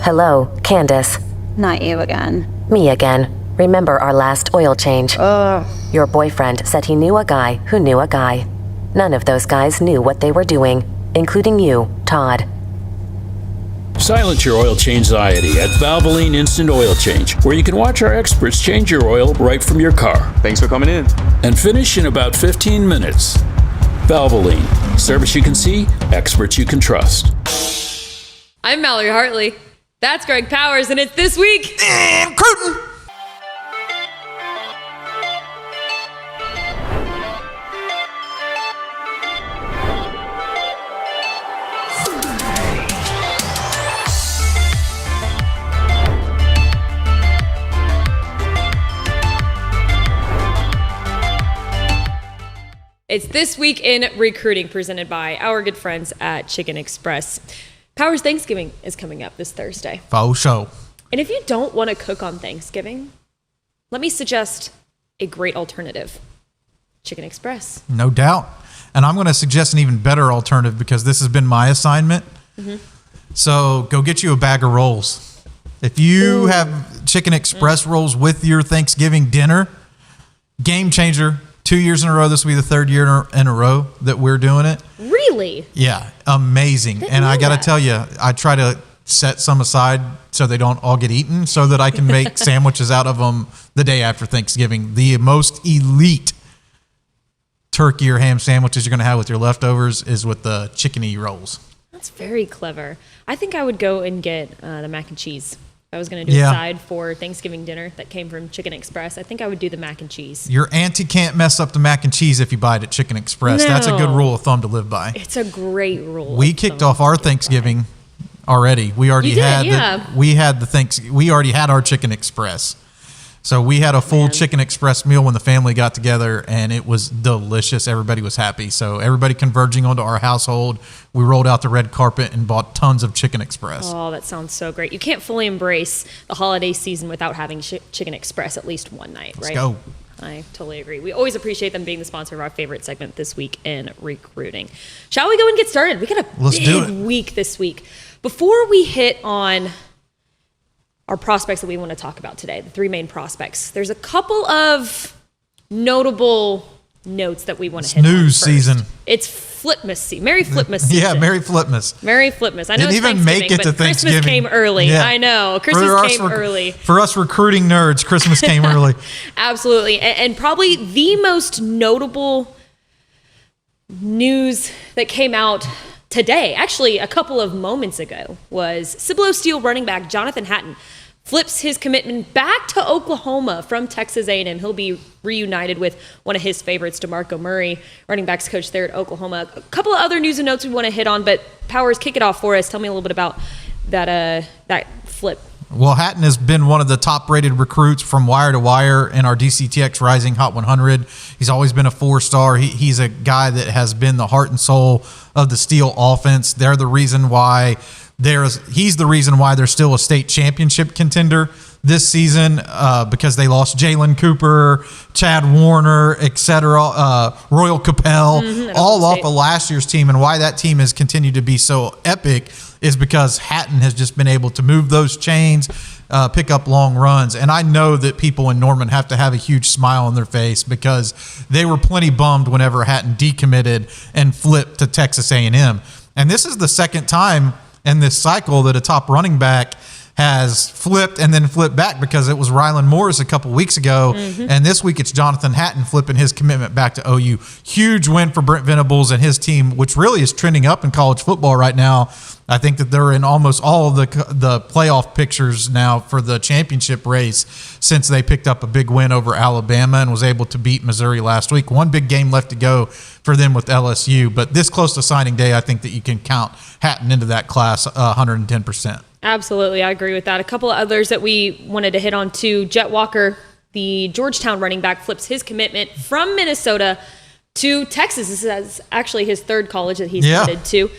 Hello, Candace. Not you again. Me again. Remember our last oil change? Your boyfriend said he knew a guy who knew a guy. None of those guys knew what they were doing, including you, Todd. Silence your oil change anxiety at Valvoline Instant Oil Change, where you can watch our experts change your oil right from your car. Thanks for coming in. And finish in about 15 minutes. Valvoline. Service you can see, experts you can trust. I'm Mallory Hartley. That's Greg Powers, and it's This Week in Cruton. It's This Week in Recruiting, presented by our good friends at Chicken Express. Powers Thanksgiving is coming up this Thursday. Faux show. And if you don't want to cook on Thanksgiving, let me suggest a great alternative. Chicken Express. No doubt. And I'm going to suggest an even better alternative because this has been my assignment. So go get you a bag of rolls. If you have Chicken Express rolls with your Thanksgiving dinner, game changer. 2 years in a row. This will be the third year in a row that we're doing it. Really? Yeah, amazing. And I got to tell you, I try to set some aside so they don't all get eaten so that I can make sandwiches out of them the day after Thanksgiving. The most elite turkey or ham sandwiches you're going to have with your leftovers is with the chickeny rolls. That's very clever. I think I would go and get the mac and cheese. I was going to do a side for Thanksgiving dinner that came from Chicken Express. I think I would do the mac and cheese. Your auntie can't mess up the mac and cheese if you buy it at Chicken Express. No. That's a good rule of thumb to live by. It's a great rule. We kicked off our Thanksgiving already. We already we already had our Chicken Express. So we had a full Chicken Express meal when the family got together, and it was delicious. Everybody was happy. So everybody converging onto our household, we rolled out the red carpet and bought tons of Chicken Express. Oh, that sounds so great. You can't fully embrace the holiday season without having Chicken Express at least one night, right? Let's go. I totally agree. We always appreciate them being the sponsor of our favorite segment, This Week in Recruiting. Shall we go and get started? We got a big week this week. Before we hit on our prospects that we want to talk about today, the three main prospects, there's a couple of notable notes that we want to hit on. News season. It's Flipmas season. Merry Flipmas season. Yeah, Merry Flipmas. Merry Flipmas. I know Didn't it's even make it to Thanksgiving. Christmas came early. Yeah. I know. Christmas came early. For us recruiting nerds, Christmas came early. Absolutely. And probably the most notable news that came out today, actually a couple of moments ago, was Cibolo Steel running back Jonathan Hatton flips his commitment back to Oklahoma from Texas A&M. He'll be reunited with one of his favorites, DeMarco Murray, running backs coach there at Oklahoma. A couple of other news and notes we want to hit on, but Powers, kick it off for us. Tell me a little bit about that flip. Well, Hatton has been one of the top-rated recruits from wire to wire in our DCTX Rising Hot 100. He's always been a four-star. He's a guy that has been the heart and soul of the Steel offense. They're the reason why he's the reason why they're still a state championship contender this season because they lost Jalen Cooper, Chad Warner, etc., Royal Capel, all off of last year's team. And why that team has continued to be so epic is because Hatton has just been able to move those chains, pick up long runs. And I know that people in Norman have to have a huge smile on their face because they were plenty bummed whenever Hatton decommitted and flipped to Texas A&M. And this is the second time in this cycle that a top running back has flipped and then flipped back, because it was Rylan Morris a couple weeks ago, and this week it's Jonathan Hatton flipping his commitment back to OU. Huge win for Brent Venables and his team, which really is trending up in college football right now. I think that they're in almost all of the playoff pictures now for the championship race since they picked up a big win over Alabama and was able to beat Missouri last week. One big game left to go for them with LSU, but this close to signing day, I think that you can count Hatton into that class 110%. Absolutely, I agree with that. A couple of others that we wanted to hit on too. Jet Walker, the Georgetown running back, flips his commitment from Minnesota to Texas. This is actually his third college that he's headed to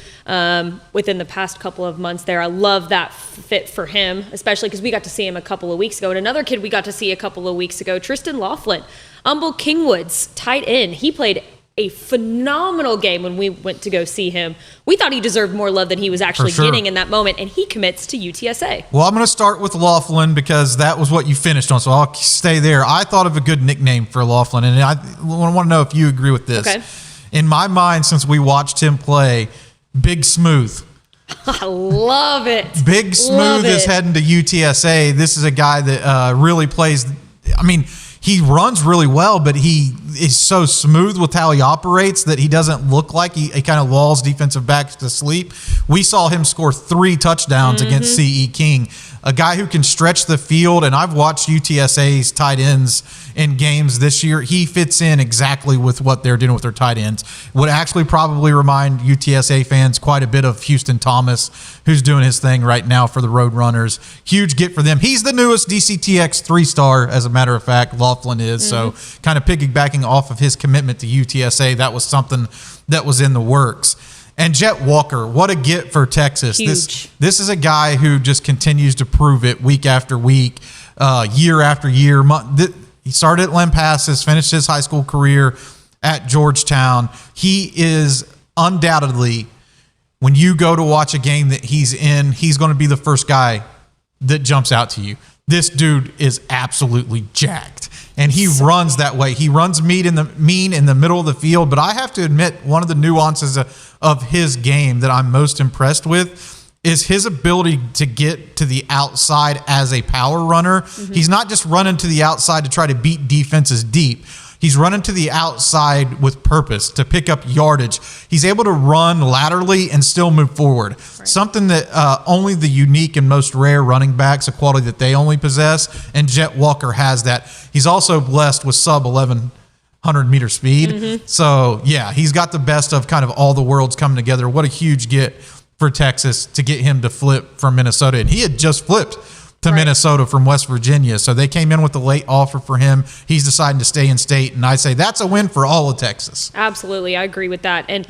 within the past couple of months there. I love that fit for him, especially because we got to see him a couple of weeks ago. And another kid we got to see a couple of weeks ago, Tristan Laughlin, Humble Kingwood's tight end. He played a phenomenal game when we went to go see him. We thought he deserved more love than he was actually getting in that moment, and he commits to UTSA. Well, I'm going to start with Laughlin because that was what you finished on, so I'll stay there. I thought of a good nickname for Laughlin, and I want to know if you agree with this. Okay. In my mind, since we watched him play, Big Smooth. I love it. Big Smooth is heading to UTSA. This is a guy that really plays. I mean, he runs really well, but he is so smooth with how he operates that he doesn't look like he kind of lulls defensive backs to sleep. We saw him score 3 touchdowns against C.E. King, a guy who can stretch the field. And I've watched UTSA's tight ends in games this year. He fits in exactly with what they're doing with their tight ends. Would actually probably remind UTSA fans quite a bit of Houston Thomas, who's doing his thing right now for the Roadrunners. Huge get for them. He's the newest DCTX 3-star, as a matter of fact, Laughlin is. So kind of piggybacking off of his commitment to UTSA, that was something that was in the works. And Jet Walker, what a get for Texas. Huge. This is a guy who just continues to prove it week after week, year after year. He started at Lampasas, finished his high school career at Georgetown. He is undoubtedly, when you go to watch a game that he's in, he's going to be the first guy that jumps out to you. This dude is absolutely jacked. And he runs that way. He runs mean in the middle of the field. But I have to admit, one of the nuances of his game that I'm most impressed with is his ability to get to the outside as a power runner. He's not just running to the outside to try to beat defenses deep. He's running to the outside with purpose to pick up yardage. He's able to run laterally and still move forward. Right. Something that only the unique and most rare running backs, a quality that they only possess, and Jet Walker has that. He's also blessed with sub 1,100-meter speed. So, yeah, he's got the best of kind of all the worlds coming together. What a huge get for Texas to get him to flip from Minnesota. And he had just flipped to Minnesota from West Virginia. So they came in with a late offer for him. He's deciding to stay in state. And I say that's a win for all of Texas. Absolutely. I agree with that. And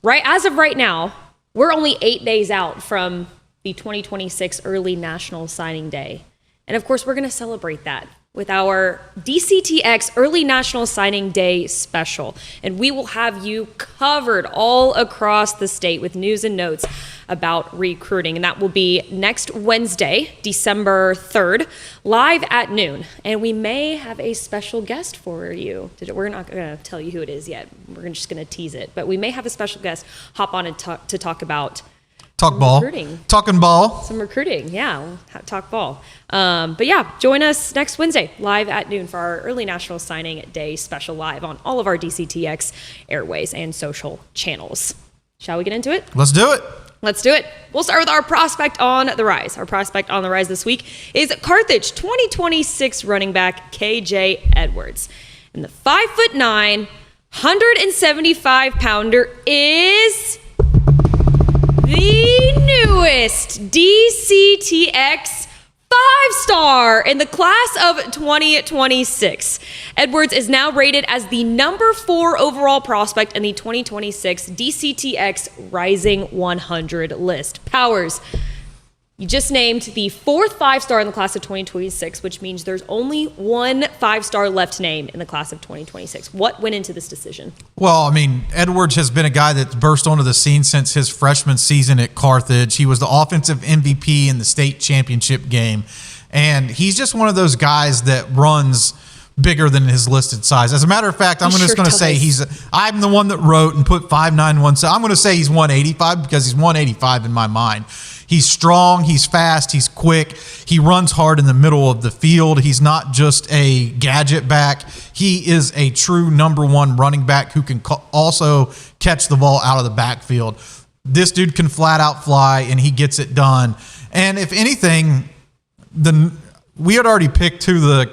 as of right now, we're only 8 days out from the 2026 early National Signing Day. And of course, we're going to celebrate that with our DCTX Early National Signing Day special. And we will have you covered all across the state with news and notes about recruiting. And that will be next Wednesday, December 3rd, live at noon. And we may have a special guest for you. We're not going to tell you who it is yet. We're just going to tease it. But we may have a special guest hop on and to talk about recruiting. Talking ball. Some recruiting, yeah. We'll talk ball. But yeah, join us next Wednesday, live at noon for our early National Signing Day special live on all of our DCTX airways and social channels. Shall we get into it? Let's do it. Let's do it. We'll start with our prospect on the rise. Our prospect on the rise this week is Carthage 2026 running back KJ Edwards. And the 5'9", 175-pounder is the newest DCTX 5-star in the class of 2026. Edwards is now rated as the number 4 overall prospect in the 2026 DCTX Rising 100 list. Powers, you just named the 4th 5-star in the class of 2026, which means there's only one 5-star left to name in the class of 2026. What went into this decision? Well, I mean, Edwards has been a guy that's burst onto the scene since his freshman season at Carthage. He was the offensive MVP in the state championship game. And he's just one of those guys that runs bigger than his listed size. As a matter of fact, I'm just going to say I'm the one that wrote and put 5'9", I'm going to say he's 185 because he's 185 in my mind. He's strong, he's fast, he's quick. He runs hard in the middle of the field. He's not just a gadget back. He is a true number 1 running back who can also catch the ball out of the backfield. This dude can flat out fly, and he gets it done. And if anything, we had already picked who the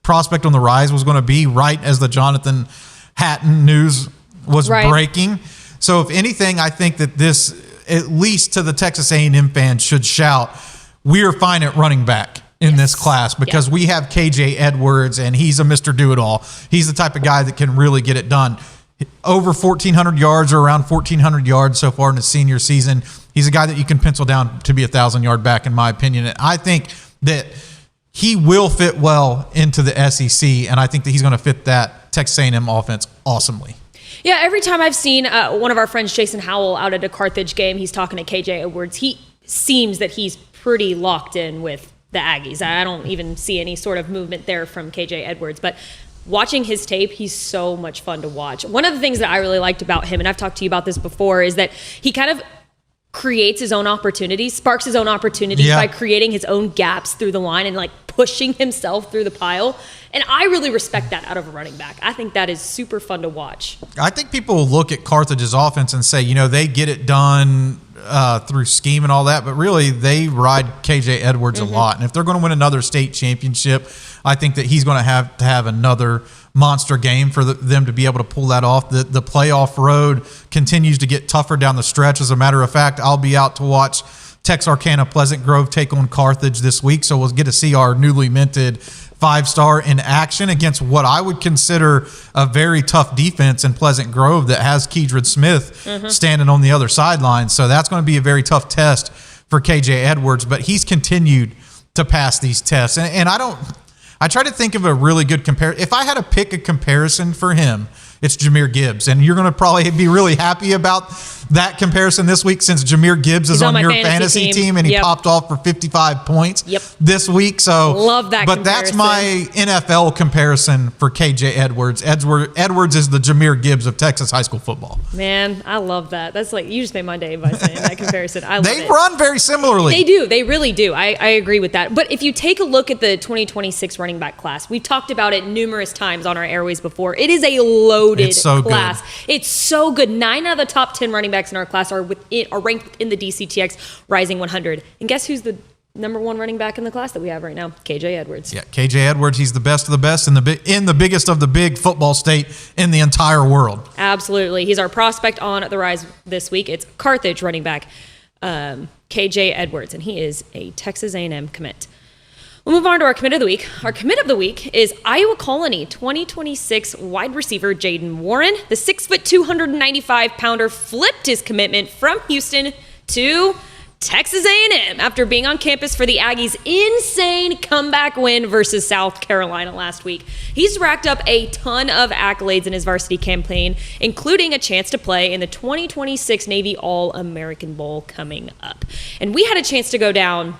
prospect on the rise was going to be right as the Jonathan Hatton news was breaking. So if anything, I think that this, at least to the Texas A&M fans, should shout, we are fine at running back in this class because we have KJ Edwards, and he's a Mr. Do-It-All. He's the type of guy that can really get it done. Over 1,400 yards or around 1,400 yards so far in his senior season. He's a guy that you can pencil down to be a 1,000-yard back, in my opinion. And I think that he will fit well into the SEC, and I think that he's going to fit that Texas A&M offense awesomely. Yeah, every time I've seen one of our friends, Jason Howell, out at a Carthage game, he's talking to KJ Edwards. He seems that he's pretty locked in with the Aggies. I don't even see any sort of movement there from KJ Edwards. But watching his tape, he's so much fun to watch. One of the things that I really liked about him, and I've talked to you about this before, is that he kind of creates his own opportunities, sparks his own opportunities by creating his own gaps through the line and like pushing himself through the pile. And I really respect that out of a running back. I think that is super fun to watch. I think people will look at Carthage's offense and say, they get it done through scheme and all that, but really they ride KJ Edwards a lot. And if they're going to win another state championship, I think that he's going to have another monster game for them to be able to pull that off. The playoff road continues to get tougher down the stretch. As a matter of fact, I'll be out to watch Texarkana Pleasant Grove take on Carthage this week, so we'll get to see our newly minted 5-star in action against what I would consider a very tough defense in Pleasant Grove that has Keydred Smith standing on the other sideline. So that's going to be a very tough test for KJ Edwards, but he's continued to pass these tests. And I try to think of a really good comparison. If I had to pick a comparison for him, it's Jahmyr Gibbs. And you're going to probably be really happy about that comparison this week since Jahmyr Gibbs is on your fantasy team and he popped off for 55 points this week. So love that But that's my NFL comparison for KJ Edwards. Edwards is the Jahmyr Gibbs of Texas high school football. Man, I love that. That's like, you just made my day by saying that comparison. I love it. They run very similarly. They do. They really do. I agree with that. But if you take a look at the 2026 running back class, we've talked about it numerous times on our airways before. It is a loaded class. Good. It's so good. 9 out of the top 10 running backs in our class are ranked in the DCTX Rising 100. And guess who's the number 1 running back in the class that we have right now? KJ Edwards. Yeah, KJ Edwards. He's the best of the best in the biggest of the big football state in the entire world. Absolutely. He's our prospect on the rise this week. It's Carthage running back KJ Edwards, and he is a Texas A&M commit. We'll move on to our commit of the week. Our commit of the week is Iowa Colony 2026 wide receiver Jayden Warren. The 6', 295-pounder flipped his commitment from Houston to Texas A&M after being on campus for the Aggies' insane comeback win versus South Carolina last week. He's racked up a ton of accolades in his varsity campaign, including a chance to play in the 2026 Navy All-American Bowl coming up. And we had a chance to go down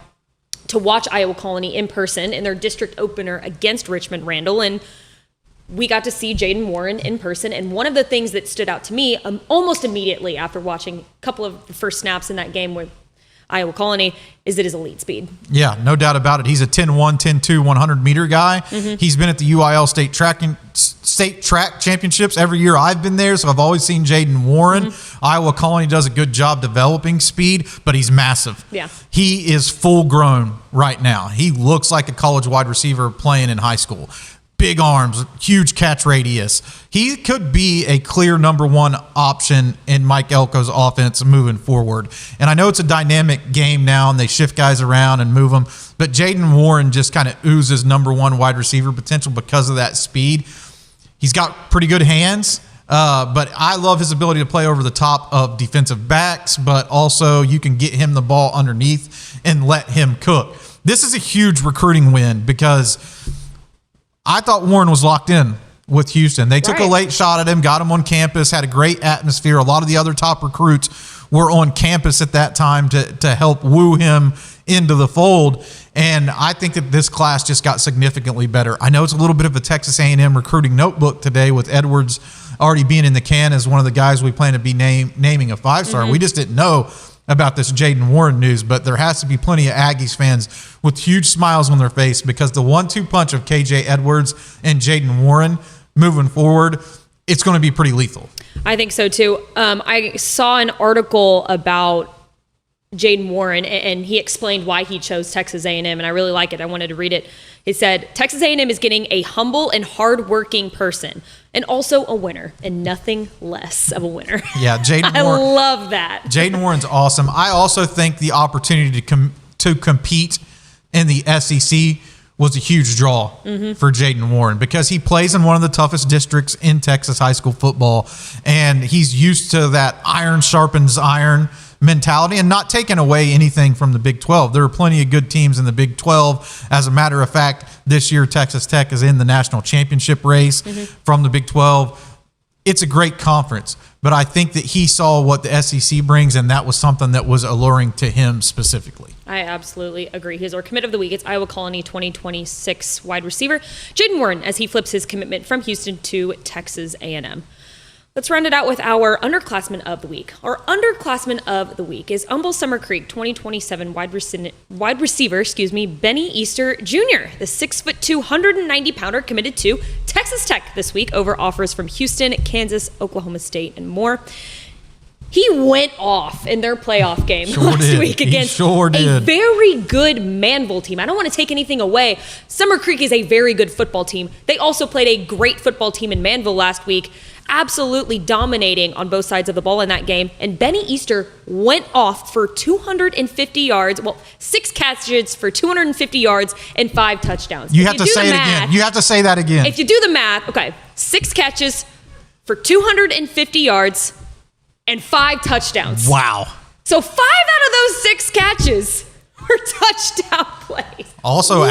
to watch Iowa Colony in person in their district opener against Richmond Randall, and we got to see Jayden Warren in person. And one of the things that stood out to me almost immediately after watching a couple of the first snaps in that game with Iowa Colony is that his elite speed. Yeah, no doubt about it. He's a 10-1, 10-2, 100-meter guy. He's been at the UIL state track championships every year I've been there, so I've always seen Jayden Warren. Iowa Colony does a good job developing speed, but he's massive. Yeah. He is full grown right now. He looks like a college wide receiver playing in high school. Big arms, huge catch radius. He could be a clear number 1 option in Mike Elko's offense moving forward. And I know it's a dynamic game now and they shift guys around and move them, but Jayden Warren just kind of oozes number 1 wide receiver potential because of that speed. He's got pretty good hands, but I love his ability to play over the top of defensive backs, but also you can get him the ball underneath and let him cook. This is a huge recruiting win because I thought Warren was locked in with Houston. They took a late shot at him, got him on campus, had a great atmosphere. A lot of the other top recruits were on campus at that time to help woo him into the fold. And I think that this class just got significantly better. I know it's a little bit of a Texas A&M recruiting notebook today with Edwards already being in the can as one of the guys we plan to be naming a 5-star. We just didn't know about this Jayden Warren news, but there has to be plenty of Aggies fans with huge smiles on their face because the 1-2 punch of KJ Edwards and Jayden Warren moving forward, it's going to be pretty lethal. I think so too. I saw an article about Jayden Warren, and he explained why he chose Texas A&M, and I really like it. I wanted to read it. He said, Texas A&M is getting a humble and hardworking person, and also a winner, and nothing less of a winner. Yeah, Jayden Warren. I love that. Jayden Warren's awesome. I also think the opportunity to compete in the SEC was a huge draw for Jayden Warren because he plays in one of the toughest districts in Texas high school football, and he's used to that iron sharpens iron mentality and not taking away anything from the Big 12. There are plenty of good teams in the Big 12. As a matter of fact, this year Texas Tech is in the national championship race from the Big 12. it's a great conference, but I think that he saw what the SEC brings, and that was something that was alluring to him specifically. I absolutely agree. He's our commit of the week. It's Iowa Colony 2026 wide receiver Jayden Warren as he flips his commitment from Houston to Texas A&M. Let's round it out with our Underclassman of the week. Our Underclassman of the week is Humble Summer Creek 2027 wide receiver, Benny Easter Jr., the 6'2", 190-pounder committed to Texas Tech this week over offers from Houston, Kansas, Oklahoma State, and more. He went off in their playoff game last week against a very good Manville team. I don't want to take anything away. Summer Creek is a very good football team. They also played a great football team in Manville last week, absolutely dominating on both sides of the ball in that game. And Benny Easter went off for 250 yards, 6 catches for 250 yards and 5 touchdowns. You have to say it again. You have to say that again. If you do the math, okay, 6 catches for 250 yards and 5 touchdowns. Wow. So 5 out of those 6 catches were touchdown plays. Also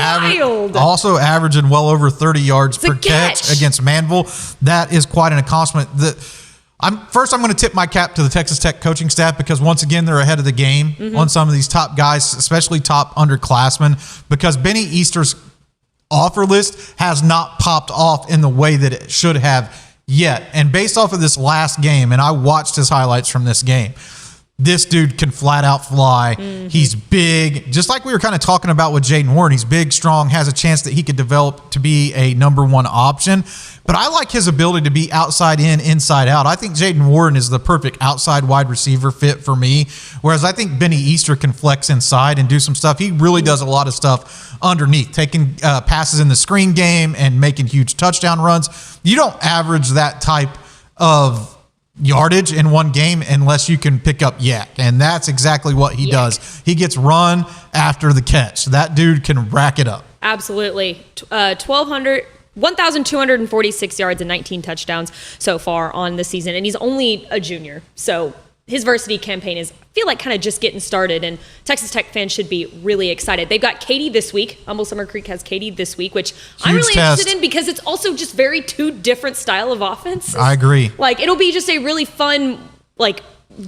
averaging well over 30 yards per catch against Manville. That is quite an accomplishment. I'm going to tip my cap to the Texas Tech coaching staff because once again they're ahead of the game on some of these top guys, especially top underclassmen, because Benny Easter's offer list has not popped off in the way that it should have yet. And based off of this last game, and I watched his highlights from this game, this dude can flat out fly. He's big, just like we were kind of talking about with Jayden Warren. He's big, strong, has a chance that he could develop to be a number 1 option. But I like his ability to be outside in, inside out. I think Jayden Warren is the perfect outside wide receiver fit for me, whereas I think Benny Easter can flex inside and do some stuff. He really does a lot of stuff underneath, taking passes in the screen game and making huge touchdown runs. You don't average that type of yardage in one game unless you can pick up yak, and that's exactly what he does. He gets run after the catch. That dude can rack it up. Absolutely. 1,246 yards and 19 touchdowns so far on the season, and he's only a junior. So his varsity campaign is, I feel like, kind of just getting started, and Texas Tech fans should be really excited. They've got Katy this week. Humble Summer Creek has Katy this week, which I'm really interested in because it's also just very 2 different style of offense. I agree. It'll be just a really fun,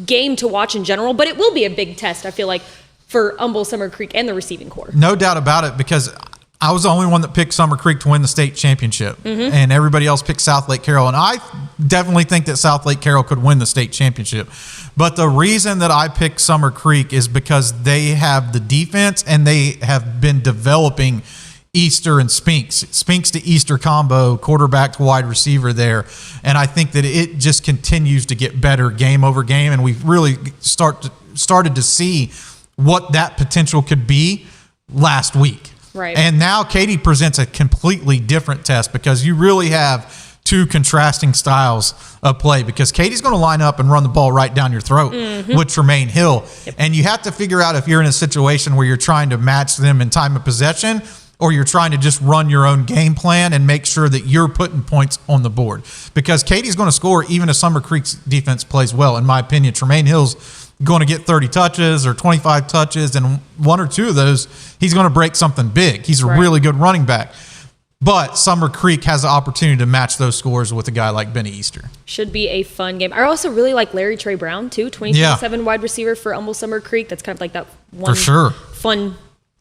game to watch in general, but it will be a big test, I feel like, for Humble Summer Creek and the receiving corps. No doubt about it, because I was the only one that picked Summer Creek to win the state championship, and everybody else picked South Lake Carroll. And I definitely think that South Lake Carroll could win the state championship. But the reason that I picked Summer Creek is because they have the defense and they have been developing Easter and Spinks to Easter combo, quarterback to wide receiver there. And I think that it just continues to get better game over game. And we've really started to see what that potential could be last week. Right. And now Katy presents a completely different test because you really have 2 contrasting styles of play, because Katy's going to line up and run the ball right down your throat with Tremaine Hill. Yep. And you have to figure out if you're in a situation where you're trying to match them in time of possession, or you're trying to just run your own game plan and make sure that you're putting points on the board. Because Katy's going to score even if Summer Creek's defense plays well. In my opinion, Tremaine Hill's going to get 30 touches or 25 touches, and 1 or 2 of those, he's going to break something big. He's a really good running back. But Summer Creek has the opportunity to match those scores with a guy like Benny Easter. Should be a fun game. I also really like Larry Trey Brown, too, 2027 wide receiver for Humble Summer Creek. That's kind of like that one fun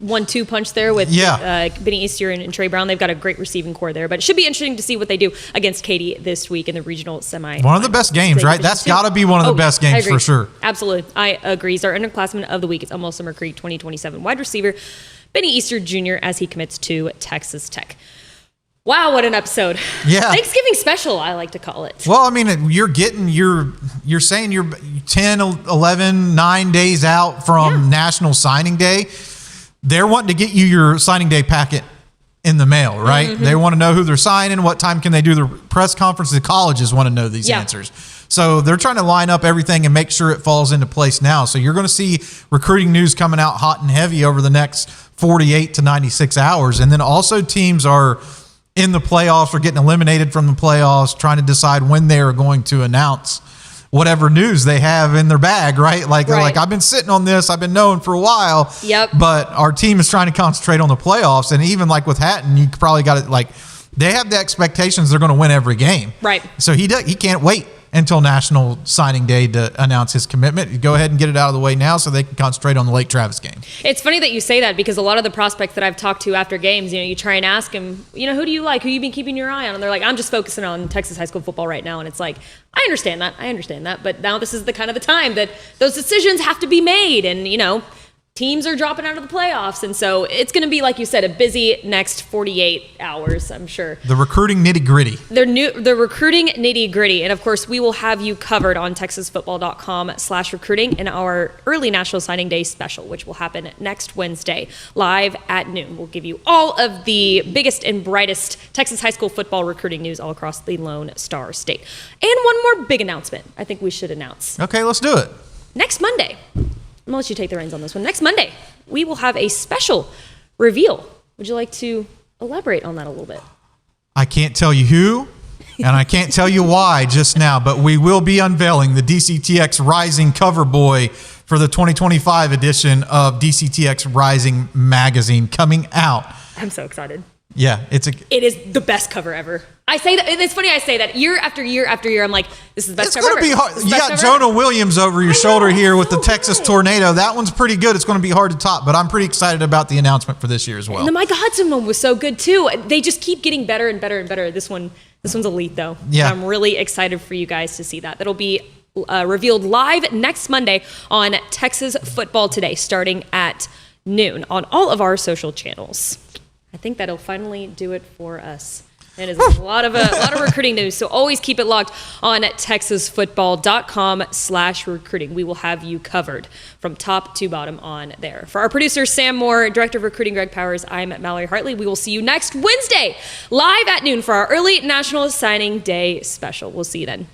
1-2 punch there with Benny Easter and Trey Brown. They've got a great receiving core there, but it should be interesting to see what they do against Katy this week in the regional semi. One of the best games, right? That's got to be one of the best games for sure. Absolutely. I agree. He's our underclassman of the week. It's Humble Summer Creek 2027 wide receiver Benny Easter Jr. as he commits to Texas Tech. Wow, what an episode. Yeah. Thanksgiving special, I like to call it. Well, I mean, you're saying you're 10, 11, 9 days out from National Signing Day. They're wanting to get you your signing day packet in the mail, right? Mm-hmm. They want to know who they're signing, what time can they do their press conference. The colleges want to know these answers. So they're trying to line up everything and make sure it falls into place now. So you're going to see recruiting news coming out hot and heavy over the next 48 to 96 hours. And then also teams are in the playoffs or getting eliminated from the playoffs, trying to decide when they are going to announce whatever news they have in their bag, right? Like I've been sitting on this, I've been knowing for a while. Yep. But our team is trying to concentrate on the playoffs. And even like with Hatton, you probably got it like they have the expectations they're going to win every game. Right. So he can't wait until National Signing Day to announce his commitment. You go ahead and get it out of the way now so they can concentrate on the Lake Travis game. It's funny that you say that because a lot of the prospects that I've talked to after games, you try and ask them, who do you like? Who you been keeping your eye on? And they're like, I'm just focusing on Texas high school football right now. And it's like, I understand that. But now this is the kind of the time that those decisions have to be made. And, teams are dropping out of the playoffs. And so it's going to be, like you said, a busy next 48 hours, I'm sure. The recruiting nitty gritty. The recruiting nitty gritty. And of course, we will have you covered on texasfootball.com/recruiting in our early National Signing Day special, which will happen next Wednesday, live at noon. We'll give you all of the biggest and brightest Texas high school football recruiting news all across the Lone Star State. And one more big announcement I think we should announce. Okay, let's do it. Next Monday, I'm going to let you take the reins on this one. Next Monday, we will have a special reveal. Would you like to elaborate on that a little bit? I can't tell you who, and I can't tell you why just now, but we will be unveiling the DCTX Rising cover boy for the 2025 edition of DCTX Rising magazine coming out. I'm so excited. Yeah, it is the best cover ever. I say that, it's funny I say that year after year after year. I'm like, this is the best cover ever. It's going to be hard. You got Jonah Williams over your shoulder here with the Texas Tornado. That one's pretty good. It's going to be hard to top, but I'm pretty excited about the announcement for this year as well. And the Micah Hudson one was so good too. They just keep getting better and better and better. This one's elite though. Yeah. I'm really excited for you guys to see that. That'll be revealed live next Monday on Texas Football Today, starting at noon on all of our social channels. I think that'll finally do it for us. It is a lot of recruiting news, so always keep it locked on texasfootball.com/recruiting. We will have you covered from top to bottom on there. For our producer, Sam Moore, Director of Recruiting, Greg Powers, I'm Mallory Hartley. We will see you next Wednesday, live at noon for our early National Signing Day special. We'll see you then.